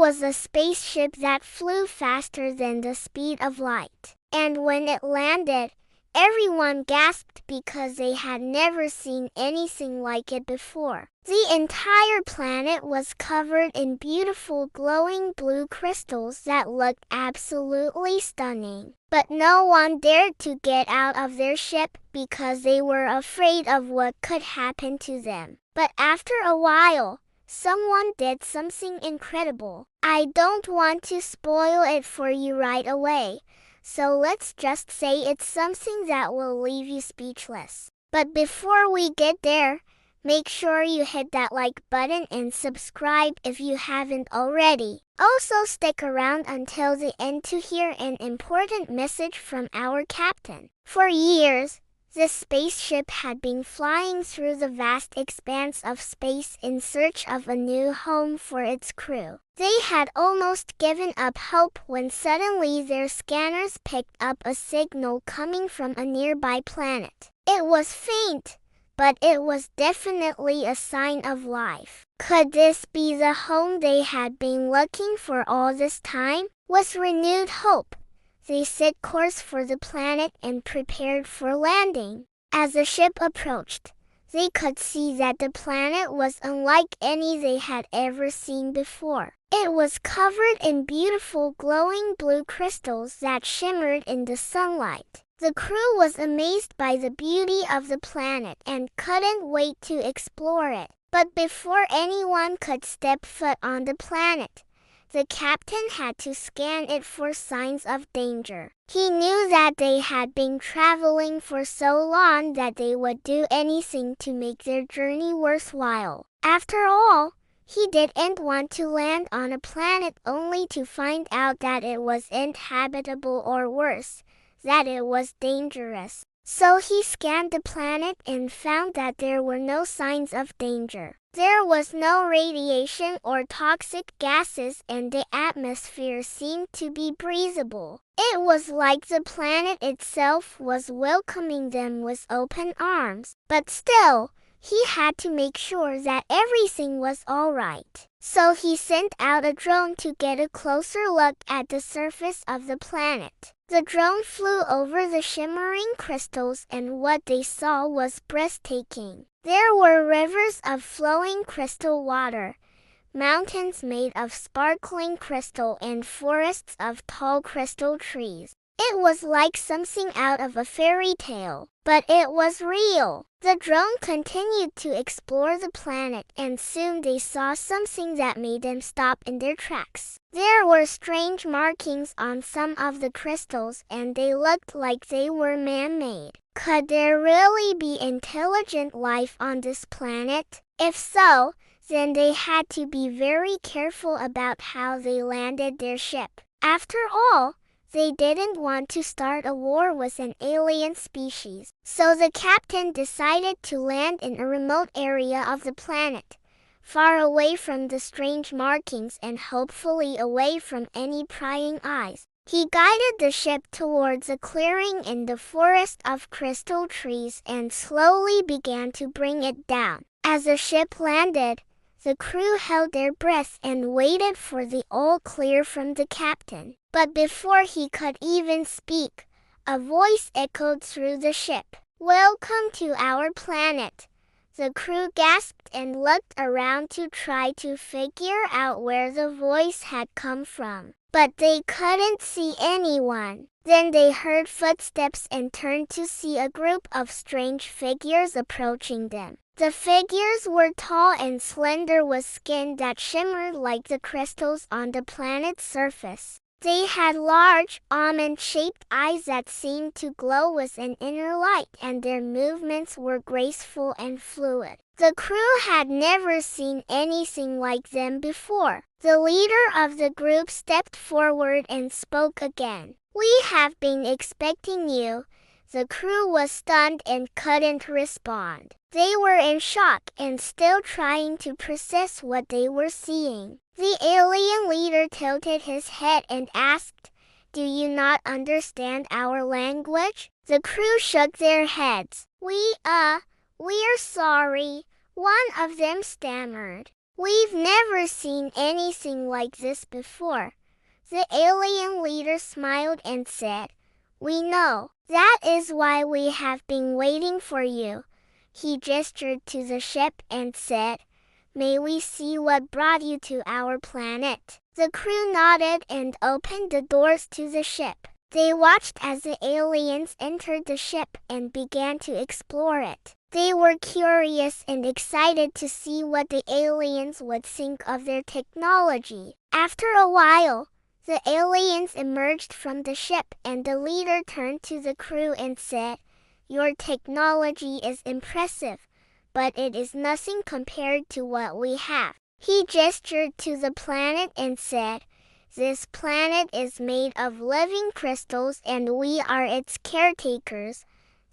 was a spaceship that flew faster than the speed of light. And when it landed, everyone gasped because they had never seen anything like it before. The entire planet was covered in beautiful glowing blue crystals that looked absolutely stunning. But no one dared to get out of their ship because they were afraid of what could happen to them. But after a while, someone did something incredible. I don't want to spoil it for you right away, so let's just say it's something that will leave you speechless. But before we get there, make sure you hit that like button and subscribe if you haven't already. Also stick around until the end to hear an important message from our captain. For years, the spaceship had been flying through the vast expanse of space in search of a new home for its crew. They had almost given up hope when suddenly their scanners picked up a signal coming from a nearby planet. It was faint, but it was definitely a sign of life. Could this be the home they had been looking for all this time? With renewed hope, they set course for the planet and prepared for landing. As the ship approached, they could see that the planet was unlike any they had ever seen before. It was covered in beautiful glowing blue crystals that shimmered in the sunlight. The crew was amazed by the beauty of the planet and couldn't wait to explore it. But before anyone could step foot on the planet, the captain had to scan it for signs of danger. He knew that they had been traveling for so long that they would do anything to make their journey worthwhile. After all, he didn't want to land on a planet only to find out that it wasn't habitable or worse, that it was dangerous. So he scanned the planet and found that there were no signs of danger. There was no radiation or toxic gases and the atmosphere seemed to be breathable. It was like the planet itself was welcoming them with open arms. But still, he had to make sure that everything was all right. So he sent out a drone to get a closer look at the surface of the planet. The drone flew over the shimmering crystals and what they saw was breathtaking. There were rivers of flowing crystal water, mountains made of sparkling crystal and forests of tall crystal trees. It was like something out of a fairy tale, but it was real. The drone continued to explore the planet and soon they saw something that made them stop in their tracks. There were strange markings on some of the crystals and they looked like they were man-made. Could there really be intelligent life on this planet? If so, then they had to be very careful about how they landed their ship. After all, they didn't want to start a war with an alien species. So the captain decided to land in a remote area of the planet, far away from the strange markings and hopefully away from any prying eyes. He guided the ship towards a clearing in the forest of crystal trees and slowly began to bring it down. As the ship landed, the crew held their breath and waited for the all clear from the captain. But before he could even speak, a voice echoed through the ship. "Welcome to our planet." The crew gasped and looked around to try to figure out where the voice had come from. But they couldn't see anyone. Then they heard footsteps and turned to see a group of strange figures approaching them. The figures were tall and slender with skin that shimmered like the crystals on the planet's surface. They had large, almond-shaped eyes that seemed to glow with an inner light, and their movements were graceful and fluid. The crew had never seen anything like them before. The leader of the group stepped forward and spoke again. "We have been expecting you." The crew was stunned and couldn't respond. They were in shock and still trying to process what they were seeing. The alien leader tilted his head and asked, "Do you not understand our language?" The crew shook their heads. We're sorry," one of them stammered. "We've never seen anything like this before." The alien leader smiled and said, "We know. That is why we have been waiting for you." He gestured to the ship and said, "May we see what brought you to our planet?" The crew nodded and opened the doors to the ship. They watched as the aliens entered the ship and began to explore it. They were curious and excited to see what the aliens would think of their technology. After a while, the aliens emerged from the ship and the leader turned to the crew and said, "Your technology is impressive, but it is nothing compared to what we have." He gestured to the planet and said, "This planet is made of living crystals and we are its caretakers."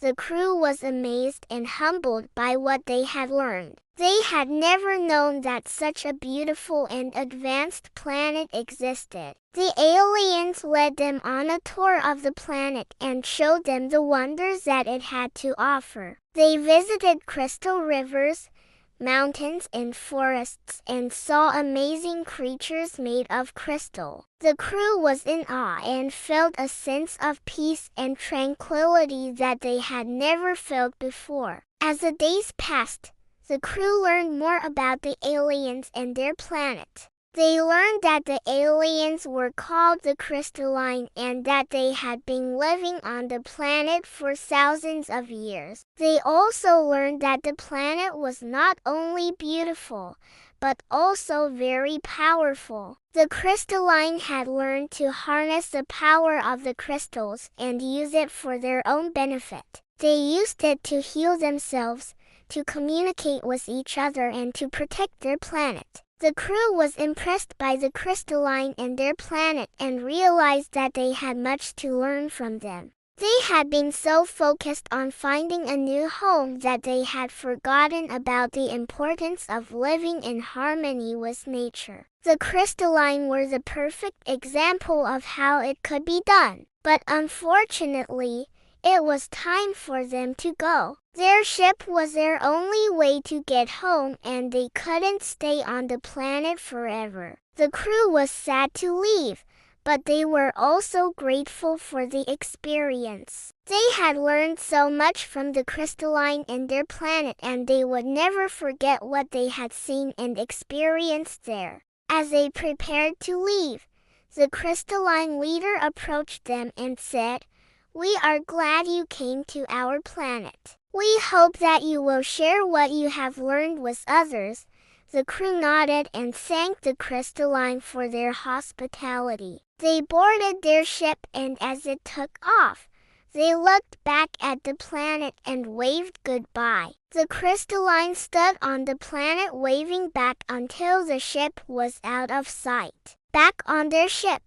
The crew was amazed and humbled by what they had learned. They had never known that such a beautiful and advanced planet existed. The aliens led them on a tour of the planet and showed them the wonders that it had to offer. They visited crystal rivers, mountains and forests and saw amazing creatures made of crystal. The crew was in awe and felt a sense of peace and tranquility that they had never felt before. As the days passed, the crew learned more about the aliens and their planet. They learned that the aliens were called the crystalline and that they had been living on the planet for thousands of years. They also learned that the planet was not only beautiful, but also very powerful. The crystalline had learned to harness the power of the crystals and use it for their own benefit. They used it to heal themselves, to communicate with each other and to protect their planet. The crew was impressed by the crystalline and their planet and realized that they had much to learn from them. They had been so focused on finding a new home that they had forgotten about the importance of living in harmony with nature. The crystalline were the perfect example of how it could be done, but unfortunately, it was time for them to go. Their ship was their only way to get home and they couldn't stay on the planet forever. The crew was sad to leave, but they were also grateful for the experience. They had learned so much from the crystalline and their planet and they would never forget what they had seen and experienced there. As they prepared to leave, the crystalline leader approached them and said, "We are glad you came to our planet. We hope that you will share what you have learned with others." The crew nodded and thanked the crystalline for their hospitality. They boarded their ship and as it took off, they looked back at the planet and waved goodbye. The crystalline stood on the planet waving back until the ship was out of sight. Back on their ship,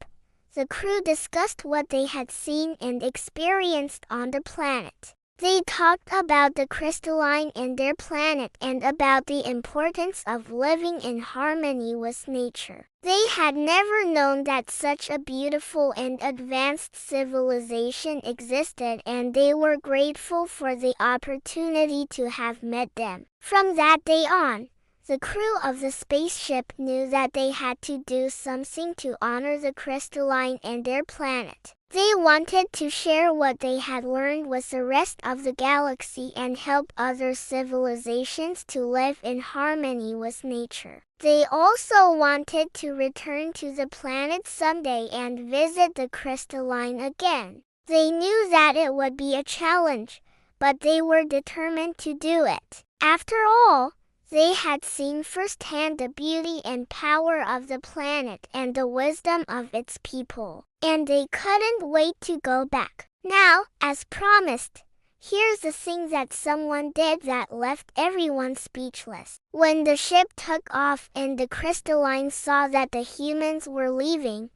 the crew discussed what they had seen and experienced on the planet. They talked about the crystalline and their planet and about the importance of living in harmony with nature. They had never known that such a beautiful and advanced civilization existed and they were grateful for the opportunity to have met them. From that day on, the crew of the spaceship knew that they had to do something to honor the crystalline and their planet. They wanted to share what they had learned with the rest of the galaxy and help other civilizations to live in harmony with nature. They also wanted to return to the planet someday and visit the crystalline again. They knew that it would be a challenge, but they were determined to do it. After all, they had seen firsthand the beauty and power of the planet and the wisdom of its people, and they couldn't wait to go back. Now, as promised, here's the thing that someone did that left everyone speechless. When the ship took off and the crystalline saw that the humans were leaving,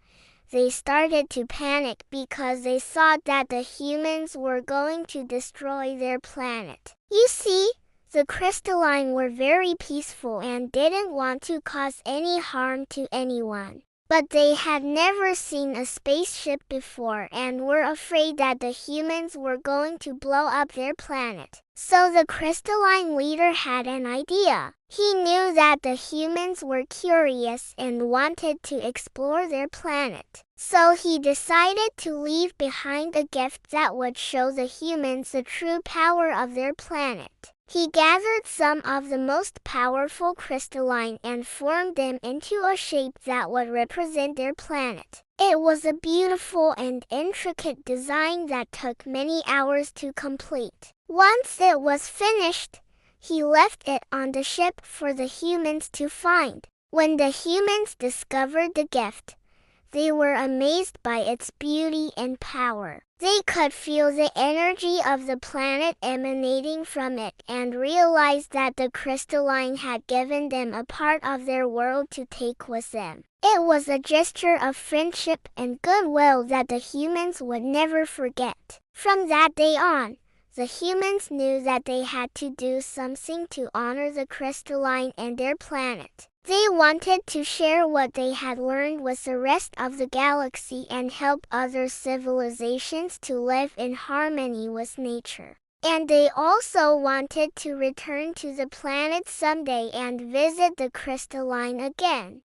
they started to panic because they thought that the humans were going to destroy their planet. You see, the crystalline were very peaceful and didn't want to cause any harm to anyone. But they had never seen a spaceship before and were afraid that the humans were going to blow up their planet. So the crystalline leader had an idea. He knew that the humans were curious and wanted to explore their planet. So he decided to leave behind a gift that would show the humans the true power of their planet. He gathered some of the most powerful crystalline and formed them into a shape that would represent their planet. It was a beautiful and intricate design that took many hours to complete. Once it was finished, he left it on the ship for the humans to find. When the humans discovered the gift, they were amazed by its beauty and power. They could feel the energy of the planet emanating from it and realized that the crystalline had given them a part of their world to take with them. It was a gesture of friendship and goodwill that the humans would never forget. From that day on, the humans knew that they had to do something to honor the crystalline and their planet. They wanted to share what they had learned with the rest of the galaxy and help other civilizations to live in harmony with nature. And they also wanted to return to the planet someday and visit the crystalline again.